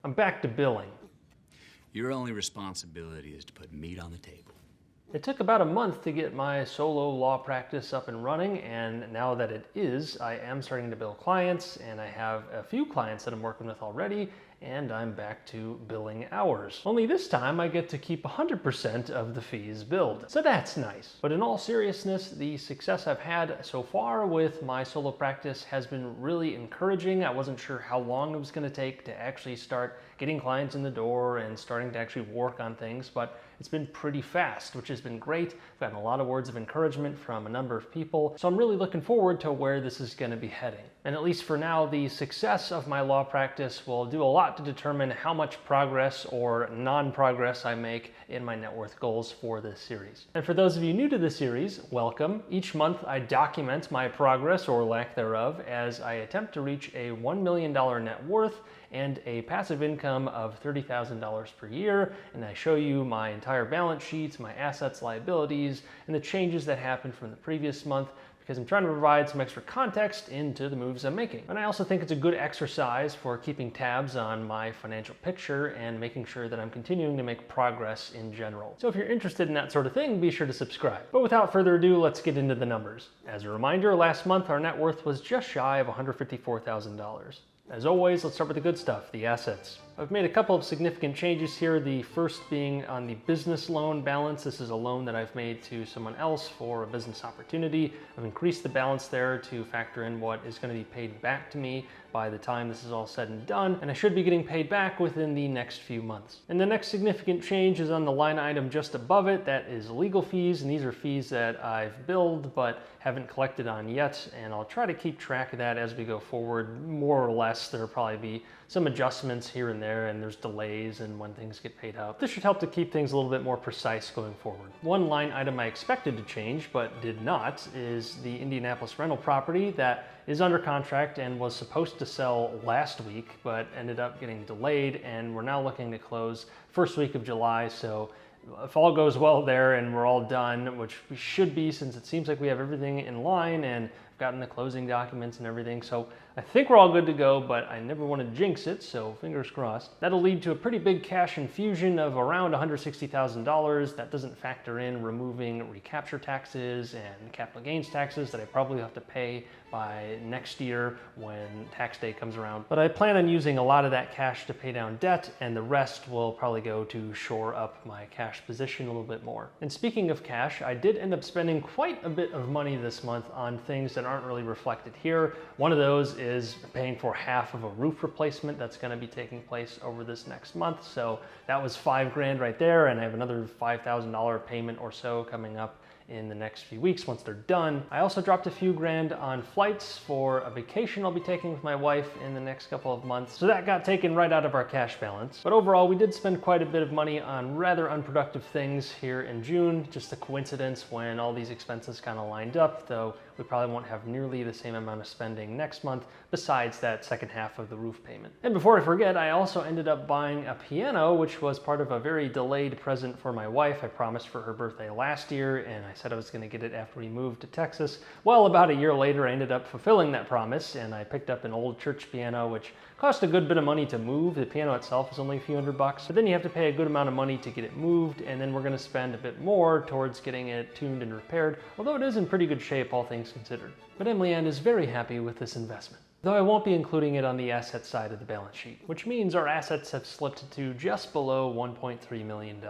I'm back to billing. Your only responsibility is to put meat on the table. It took about a month to get my solo law practice up and running, and now that it is, I am starting to bill clients, and I have a few clients that I'm working with already, and I'm back to billing hours. Only this time I get to keep 100% of the fees billed, so that's nice. But in all seriousness, the success I've had so far with my solo practice has been really encouraging. I wasn't sure how long it was going to take to actually start getting clients in the door and starting to actually work on things, but it's been pretty fast, which has been great. I've gotten a lot of words of encouragement from a number of people, so I'm really looking forward to where this is going to be heading. And at least for now, the success of my law practice will do a lot to determine how much progress or non-progress I make in my net worth goals for this series. And for those of you new to the series, welcome. Each month I document my progress or lack thereof as I attempt to reach a $1 million net worth and a passive income of $30,000 per year, and I show you my entire balance sheets, my assets, liabilities, and the changes that happened from the previous month, because I'm trying to provide some extra context into the moves I'm making. And I also think it's a good exercise for keeping tabs on my financial picture and making sure that I'm continuing to make progress in general. So if you're interested in that sort of thing, be sure to subscribe. But without further ado, let's get into the numbers. As a reminder, last month our net worth was just shy of $154,000. As always, let's start with the good stuff, the assets. I've made a couple of significant changes here, the first being on the business loan balance. This is a loan that I've made to someone else for a business opportunity. I've increased the balance there to factor in what is going to be paid back to me by the time this is all said and done, and I should be getting paid back within the next few months. And the next significant change is on the line item just above it. That is legal fees, and these are fees that I've billed but haven't collected on yet, and I'll try to keep track of that as we go forward. More or less, there'll probably be some adjustments here and there, and there's delays in when things get paid out. This should help to keep things a little bit more precise going forward. One line item I expected to change but did not is the Indianapolis rental property that is under contract and was supposed to sell last week but ended up getting delayed, and we're now looking to close first week of July. So if all goes well there and we're all done, which we should be since it seems like we have everything in line and gotten the closing documents and everything, so I think we're all good to go, but I never want to jinx it, so fingers crossed. That'll lead to a pretty big cash infusion of around $160,000. That doesn't factor in removing recapture taxes and capital gains taxes that I probably have to pay by next year when tax day comes around. But I plan on using a lot of that cash to pay down debt, and the rest will probably go to shore up my cash position a little bit more. And speaking of cash, I did end up spending quite a bit of money this month on things that aren't really reflected here. One of those is paying for half of a roof replacement that's going to be taking place over this next month. So that was $5,000 right there, and I have another $5,000 payment or so coming up in the next few weeks once they're done. I also dropped a few grand on flights for a vacation I'll be taking with my wife in the next couple of months. So that got taken right out of our cash balance. But overall, we did spend quite a bit of money on rather unproductive things here in June. Just a coincidence when all these expenses kind of lined up, though we probably won't have nearly the same amount of spending next month besides that second half of the roof payment. And before I forget, I also ended up buying a piano, which was part of a very delayed present for my wife. I promised for her birthday last year, and I said I was going to get it after we moved to Texas. Well, about a year later, I ended up fulfilling that promise, and I picked up an old church piano, which cost a good bit of money to move. The piano itself is only a few $100, but then you have to pay a good amount of money to get it moved, and then we're going to spend a bit more towards getting it tuned and repaired, although it is in pretty good shape, all things considered. But Emily Ann is very happy with this investment, though I won't be including it on the asset side of the balance sheet, which means our assets have slipped to just below $1.3 million.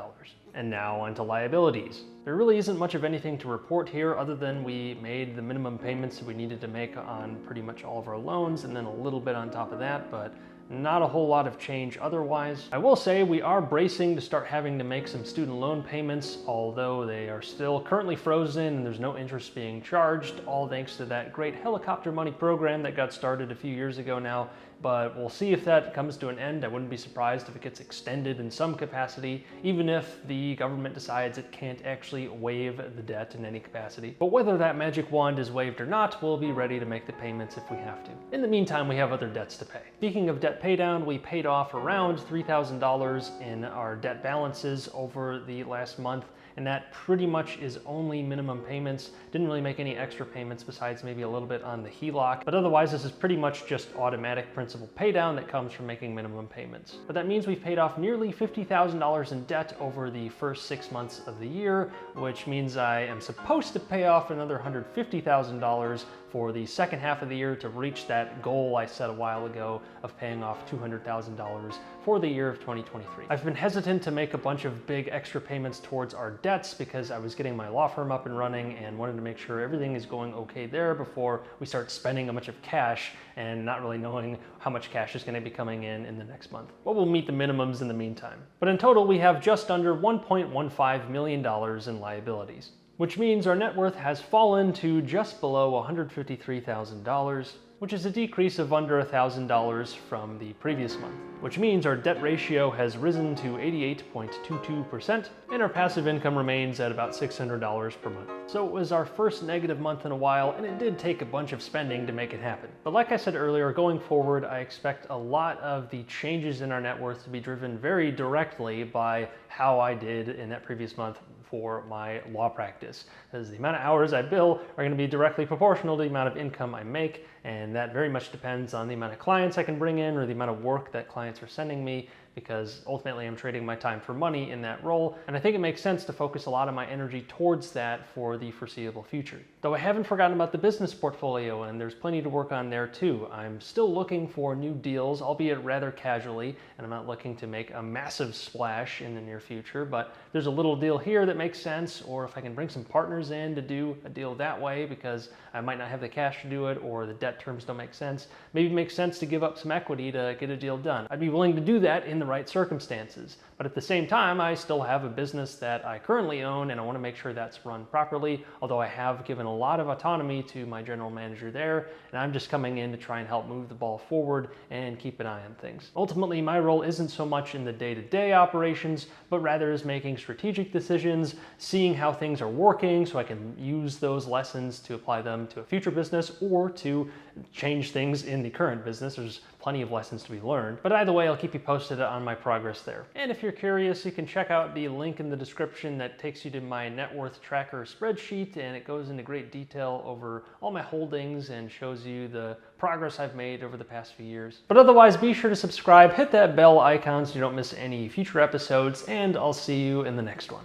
And now onto liabilities. There really isn't much of anything to report here other than we made the minimum payments that we needed to make on pretty much all of our loans, and then a little bit on top of that, but not a whole lot of change otherwise. I will say we are bracing to start having to make some student loan payments, although they are still currently frozen and there's no interest being charged, all thanks to that great helicopter money program that got started a few years ago now. But we'll see if that comes to an end. I wouldn't be surprised if it gets extended in some capacity, even if the government decides it can't actually waive the debt in any capacity. But whether that magic wand is waved or not, we'll be ready to make the payments if we have to. In the meantime, we have other debts to pay. Speaking of debt paydown, we paid off around $3,000 in our debt balances over the last month, and that pretty much is only minimum payments. Didn't really make any extra payments besides maybe a little bit on the HELOC, but otherwise this is pretty much just automatic principal paydown that comes from making minimum payments. But that means we've paid off nearly $50,000 in debt over the first 6 months of the year, which means I am supposed to pay off another $150,000 for the second half of the year to reach that goal I set a while ago of paying off $200,000 for the year of 2023. I've been hesitant to make a bunch of big extra payments towards our debts because I was getting my law firm up and running and wanted to make sure everything is going okay there before we start spending a bunch of cash and not really knowing how much cash is going to be coming in the next month. But we'll meet the minimums in the meantime. But in total, we have just under $1.15 million in liabilities, which means our net worth has fallen to just below $153,000, which is a decrease of under $1,000 from the previous month, which means our debt ratio has risen to 88.22%, and our passive income remains at about $600 per month. So it was our first negative month in a while, and it did take a bunch of spending to make it happen. But like I said earlier, going forward, I expect a lot of the changes in our net worth to be driven very directly by how I did in that previous month for my law practice, as the amount of hours I bill are going to be directly proportional to the amount of income I make, and that very much depends on the amount of clients I can bring in or the amount of work that clients are sending me, because ultimately I'm trading my time for money in that role, and I think it makes sense to focus a lot of my energy towards that for the foreseeable future. Though I haven't forgotten about the business portfolio, and there's plenty to work on there too. I'm still looking for new deals, albeit rather casually, and I'm not looking to make a massive splash in the near future, but there's a little deal here that makes sense, or if I can bring some partners in to do a deal that way because I might not have the cash to do it or the debt terms don't make sense, maybe it makes sense to give up some equity to get a deal done. I'd be willing to do that in the right circumstances. But at the same time, I still have a business that I currently own, and I want to make sure that's run properly, although I have given a lot of autonomy to my general manager there, and I'm just coming in to try and help move the ball forward and keep an eye on things. Ultimately, my role isn't so much in the day-to-day operations, but rather is making strategic decisions, seeing how things are working so I can use those lessons to apply them to a future business or to change things in the current business. There's plenty of lessons to be learned. But either way, I'll keep you posted on my progress there. And if you're curious, you can check out the link in the description that takes you to my net worth tracker spreadsheet, and it goes into great detail over all my holdings and shows you the progress I've made over the past few years. But otherwise, be sure to subscribe, hit that bell icon so you don't miss any future episodes, and I'll see you in the next one.